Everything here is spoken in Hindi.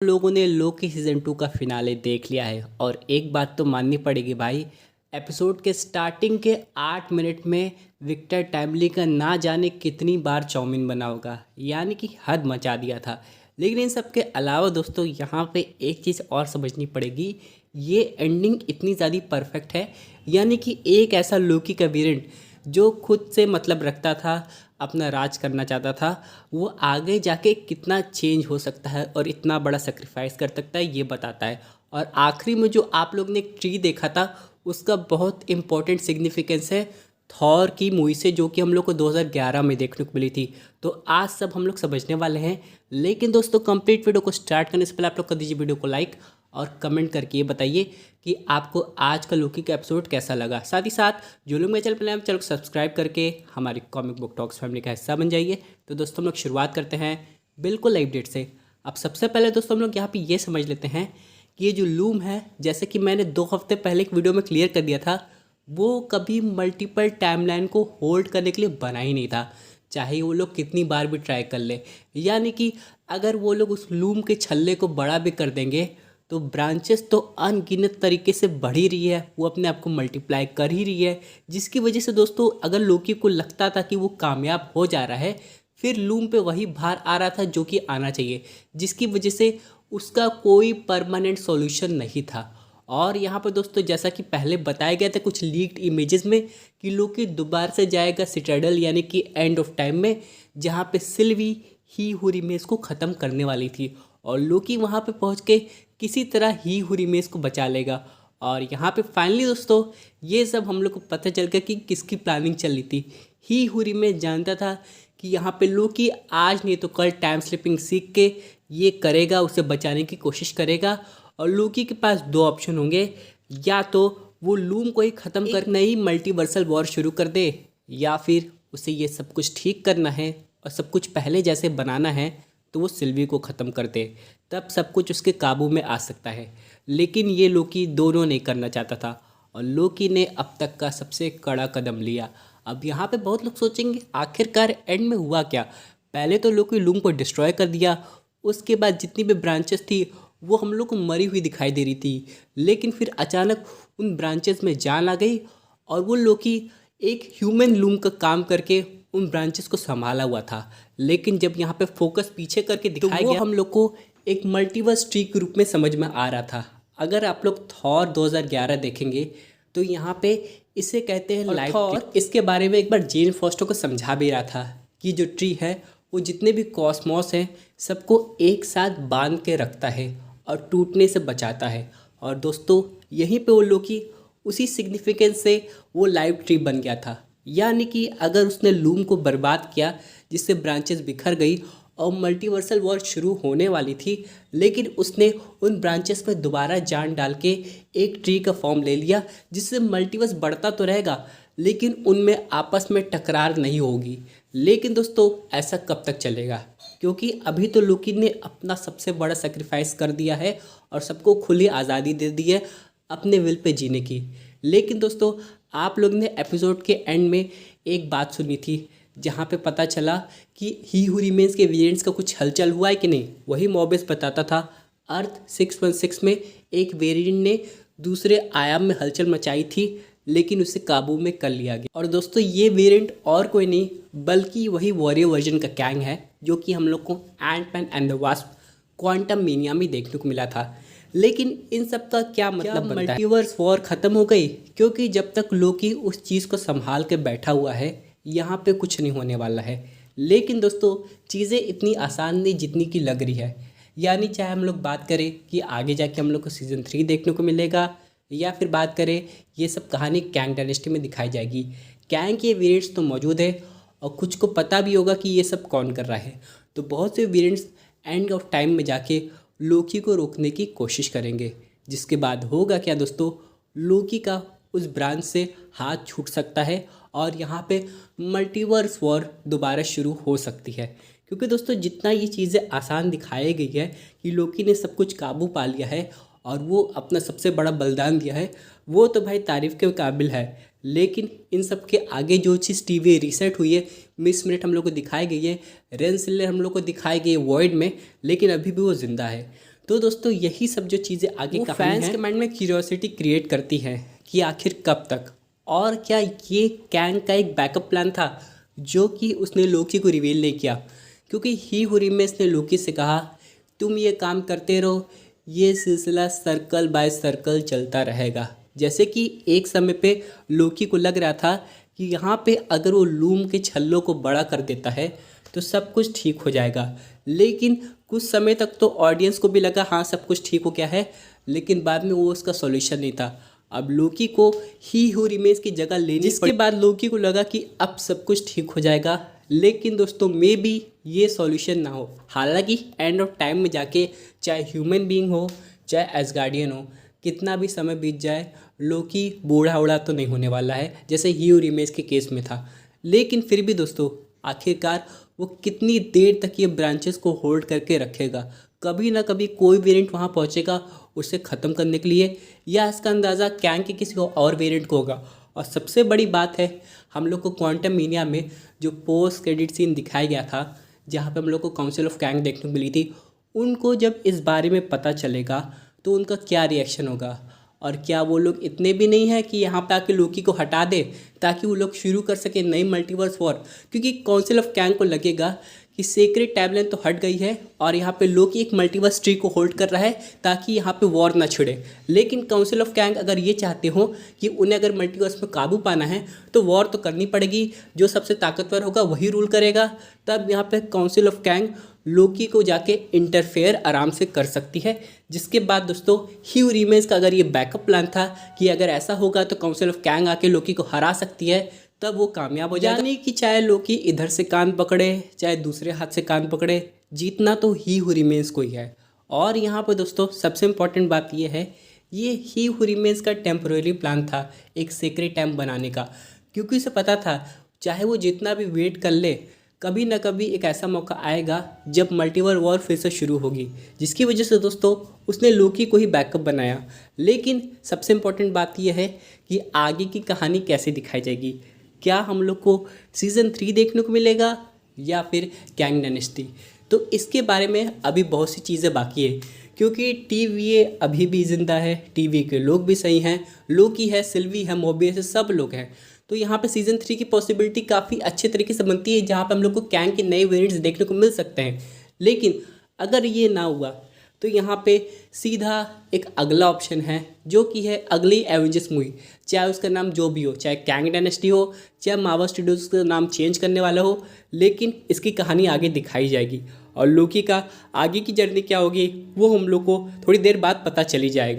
लोगों ने लोकी सीजन 2 का फिनाले देख लिया है और एक बात तो माननी पड़ेगी भाई। एपिसोड के स्टार्टिंग के 8 मिनट में विक्टर टाइमली का ना जाने कितनी बार चाउमीन बना होगा, यानी कि हद मचा दिया था। लेकिन इन सब के अलावा दोस्तों यहाँ पे एक चीज़ और समझनी पड़ेगी। ये एंडिंग इतनी ज़्यादा परफेक्ट है, यानी कि एक ऐसा लोकी का वेरिएंट जो खुद से मतलब रखता था, अपना राज करना चाहता था, वो आगे जाके कितना चेंज हो सकता है और इतना बड़ा सेक्रीफाइस कर सकता है, ये बताता है। और आखिरी में जो आप लोग ने एक ट्री देखा था, उसका बहुत इंपॉर्टेंट सिग्निफिकेंस है थॉर की मूवी से, जो कि हम लोग को 2011 में देखने को मिली थी। तो आज सब हम लोग समझने वाले हैं। लेकिन दोस्तों कंप्लीट वीडियो को स्टार्ट करने से पहले आप लोग कर दीजिए वीडियो को लाइक और कमेंट करके ये बताइए कि आपको आज का लोकी का एपिसोड कैसा लगा। साथ ही साथ जो लोग मेरे चैनल पर चैनल को सब्सक्राइब करके हमारी कॉमिक बुक टॉक्स फैमिली का हिस्सा बन जाइए। तो दोस्तों हम लोग शुरुआत करते हैं बिल्कुल लाइव डेट से। अब सबसे पहले दोस्तों हम लोग यहाँ पे ये समझ लेते हैं कि ये जो लूम है, जैसे कि मैंने 2 हफ्ते पहले एक वीडियो में क्लियर कर दिया था, वो कभी मल्टीपल टाइमलाइन को होल्ड करने के लिए बना ही नहीं था, चाहे वो लोग कितनी बार भी ट्राई कर ले। यानी कि अगर वो लोग उस लूम के छल्ले को बड़ा भी कर देंगे तो ब्रांचेस तो अनगिनत तरीके से बढ़ ही रही है, वो अपने आप को मल्टीप्लाई कर ही रही है। जिसकी वजह से दोस्तों अगर लोकी को लगता था कि वो कामयाब हो जा रहा है, फिर लूम पे वही भार आ रहा था जो कि आना चाहिए, जिसकी वजह से उसका कोई परमानेंट सॉल्यूशन नहीं था। और यहाँ पर दोस्तों जैसा कि पहले बताया गया था कुछ लीक्ड इमेजेस में कि लोकी दोबारा से जाएगा सिटाडेल, यानी कि एंड ऑफ टाइम में, जहाँ पे सिल्वी ही हुरिमेस को ख़त्म करने वाली थी। और लोकी वहाँ पे पहुँच के किसी तरह ही हुरिमेस को बचा लेगा। और यहाँ पे फाइनली दोस्तों ये सब हम लोग को पता चल गया कि किसकी प्लानिंग चल रही थी। ही हुरिमेस जानता था कि यहाँ पे लोकी आज नहीं तो कल टाइम स्लिपिंग सीख के ये करेगा, उसे बचाने की कोशिश करेगा। और लोकी के पास 2 ऑप्शन होंगे, या तो वो लूम को ही ख़त्म कर नई मल्टीवर्सल वॉर शुरू कर दे, या फिर उसे ये सब कुछ ठीक करना है और सब कुछ पहले जैसे बनाना है, तो वो सिल्वी को ख़त्म कर दे, तब सब कुछ उसके काबू में आ सकता है। लेकिन ये लोकी दोनों नहीं करना चाहता था और लोकी ने अब तक का सबसे कड़ा कदम लिया। अब यहाँ पे बहुत लोग सोचेंगे आखिरकार एंड में हुआ क्या। पहले तो लोकी लूम को डिस्ट्रॉय कर दिया, उसके बाद जितनी भी ब्रांचेस थी वो हम लोग को मरी हुई दिखाई दे रही थी। लेकिन फिर अचानक उन ब्रांचेस में जान आ गई और वो लोकी एक ह्यूमन लूम का काम करके उन ब्रांचेस को संभाला हुआ था। लेकिन जब यहाँ पे फोकस पीछे करके दिखाया गया, हम लोग को एक मल्टीवर्स ट्री के रूप में समझ में आ रहा था। अगर आप लोग थॉर 2011 देखेंगे तो यहाँ पे इसे कहते हैं लाइफ ट्री। इसके बारे में एक बार जेन फॉस्टर को समझा भी रहा था कि जो ट्री है वो जितने भी कॉस्मॉस हैं सबको एक साथ बांध के रखता है और टूटने से बचाता है। और दोस्तों यहीं पे वो लोकी उसी सिग्निफिकेंस से वो लाइव ट्री बन गया था। यानी कि अगर उसने लूम को बर्बाद किया जिससे ब्रांचेस बिखर गई और मल्टीवर्सल वॉर शुरू होने वाली थी, लेकिन उसने उन ब्रांचेस में दोबारा जान डाल के एक ट्री का फॉर्म ले लिया, जिससे मल्टीवर्स बढ़ता तो रहेगा लेकिन उनमें आपस में टकरार नहीं होगी। लेकिन दोस्तों ऐसा कब तक चलेगा, क्योंकि अभी तो लोकी ने अपना सबसे बड़ा सेक्रीफाइस कर दिया है और सबको खुली आज़ादी दे दी है अपने विल पे जीने की। लेकिन दोस्तों आप लोग ने एपिसोड के एंड में एक बात सुनी थी, जहाँ पे पता चला कि ही हू रिमेन्स के वेरिएंट्स का कुछ हलचल हुआ है कि नहीं। वही मॉबिस बताता था अर्थ 616 में एक वेरिएंट ने दूसरे आयाम में हलचल मचाई थी, लेकिन उसे काबू में कर लिया गया। और दोस्तों ये वेरिएंट और कोई नहीं बल्कि वही वॉरियर वर्जन का कैंग है, जो कि हम लोग को Ant Man and the Wasp Quantumania में देखने को मिला था। लेकिन इन सब का क्या मतलब बनता है? मल्टीवर्स वॉर ख़त्म हो गई, क्योंकि जब तक लोकी उस चीज़ को संभाल के बैठा हुआ है यहाँ पे कुछ नहीं होने वाला है। लेकिन दोस्तों चीज़ें इतनी आसान नहीं जितनी की लग रही है। यानी चाहे हम लोग बात करें कि आगे जाके हम लोग को सीज़न 3 देखने को मिलेगा, या फिर बात करें ये सब कहानी कैंग डायनेस्टी में दिखाई जाएगी। कैंग के वेरिएंट्स तो मौजूद है और कुछ को पता भी होगा कि ये सब कौन कर रहा है। तो बहुत से वेरिएंट्स एंड ऑफ टाइम में जाके लोकी को रोकने की कोशिश करेंगे, जिसके बाद होगा क्या दोस्तों, लोकी का उस ब्रांच से हाथ छूट सकता है और यहाँ पे मल्टीवर्स वॉर दोबारा शुरू हो सकती है। क्योंकि दोस्तों जितना ये चीज़ें आसान दिखाई गई है कि लोकी ने सब कुछ काबू पा लिया है और वो अपना सबसे बड़ा बलिदान दिया है, वो तो भाई तारीफ़ के काबिल है। लेकिन इन सब के आगे जो चीज़ टीवी रीसेट हुई है, मिस मिनट हम लोग को दिखाई गई है, रेनसिलर हम लोग को दिखाई गई है वॉइड में, लेकिन अभी भी वो ज़िंदा है। तो दोस्तों यही सब जो चीज़ें आगे फैंस के माइंड में क्यूरियोसिटी क्रिएट करती है कि आखिर कब तक, और क्या ये कैंग का एक बैकअप प्लान था जो कि उसने लोकी को रिवील नहीं किया, क्योंकि ही हू रिमेन्स ने लोकी से कहा तुम ये काम करते रहो, ये सिलसिला सर्कल बाय सर्कल चलता रहेगा। जैसे कि एक समय पे लोकी को लग रहा था कि यहाँ पे अगर वो लूम के छल्लों को बड़ा कर देता है तो सब कुछ ठीक हो जाएगा, लेकिन कुछ समय तक तो ऑडियंस को भी लगा हाँ सब कुछ ठीक हो गया है, लेकिन बाद में वो उसका सॉल्यूशन नहीं था। अब लोकी को ही हू रिमेन्स की जगह लेनी, जिसके बाद लोकी को लगा कि अब सब कुछ ठीक हो जाएगा, लेकिन दोस्तों मे बी ये सॉल्यूशन ना हो। हालांकि एंड ऑफ टाइम में जाके चाहे ह्यूमन बीइंग हो चाहे एसगार्डियन हो, कितना भी समय बीत जाए लोकी बूढ़ा उड़ा तो नहीं होने वाला है जैसे ही हू रिमेन्स के केस में था। लेकिन फिर भी दोस्तों आखिरकार वो कितनी देर तक ये ब्रांचेस को होल्ड करके रखेगा, कभी ना कभी कोई वेरिएंट वहाँ पहुँचेगा उसे ख़त्म करने के लिए, या इसका अंदाज़ा कैंग के किसी और वेरिएंट को होगा। और सबसे बड़ी बात है हम लोग को क्वांटम मीनिया में जो पोस्ट क्रेडिट सीन दिखाया गया था जहाँ पे हम लोग को काउंसिल ऑफ कैंग देखने को मिली थी, उनको जब इस बारे में पता चलेगा तो उनका क्या रिएक्शन होगा, और क्या वो लोग इतने भी नहीं है कि यहाँ पे आके लोकी को हटा दे ताकि वो लोग शुरू कर सके नई मल्टीवर्स वॉर, क्योंकि काउंसिल ऑफ कैंग को लगेगा कि सेक्रेट टैबलेट तो हट गई है और यहाँ पे लोकी एक मल्टीवर्स ट्री को होल्ड कर रहा है ताकि यहाँ पे वॉर ना छिड़े। लेकिन काउंसिल ऑफ कैंग अगर ये चाहते हो कि उन्हें अगर मल्टीवर्स में काबू पाना है तो वॉर तो करनी पड़ेगी, जो सबसे ताकतवर होगा वही रूल करेगा। तब यहाँ पे काउंसिल ऑफ कैंग लोकी को जाके इंटरफेयर आराम से कर सकती है, जिसके बाद दोस्तों ही हू रिमेन्स का अगर ये बैकअप प्लान था कि अगर ऐसा होगा तो काउंसिल ऑफ कैंग आके लोकी को हरा सकती है, तब वो कामयाब हो जाएगा। यानी कि चाहे लोकी इधर से कान पकड़े चाहे दूसरे हाथ से कान पकड़े, जीतना तो ही हू रिमेन्स को ही है। और यहाँ पर दोस्तों सबसे इम्पॉर्टेंट बात ये है, ये ही हू रिमेन्स का टेम्पररी प्लान था एक सीक्रेट टैंक बनाने का, क्योंकि उसे पता था चाहे वो जितना भी वेट कर ले कभी ना कभी एक ऐसा मौका आएगा जब मल्टीवर वॉर फिर से शुरू होगी, जिसकी वजह से दोस्तों उसने लोकी को ही बैकअप बनाया। लेकिन सबसे इम्पोर्टेंट बात यह है कि आगे की कहानी कैसे दिखाई जाएगी, क्या हम लोग को सीज़न 3 देखने को मिलेगा या फिर कैंग डायनेस्टी, तो इसके बारे में अभी बहुत सी चीज़ें बाकी है, क्योंकि टीवीए अभी भी ज़िंदा है, टीवी के लोग भी सही हैं, लोकी है, सिल्वी है, मोबियस है, सब लोग हैं। तो यहाँ पे सीज़न 3 की पॉसिबिलिटी काफ़ी अच्छे तरीके से बनती है जहाँ पे हम लोग को कैंग के नए वेरिएंट्स देखने को मिल सकते हैं। लेकिन अगर ये ना हुआ तो यहाँ पे सीधा एक अगला ऑप्शन है जो कि है अगली एवेंजर्स मूवी, चाहे उसका नाम जो भी हो, चाहे कैंग डायनेस्टी हो चाहे मार्वल स्टूडियोज का नाम चेंज करने वाला हो, लेकिन इसकी कहानी आगे दिखाई जाएगी और लोकी का आगे की जर्नी क्या होगी वो हम लोग को थोड़ी देर बाद पता चली जाएगा।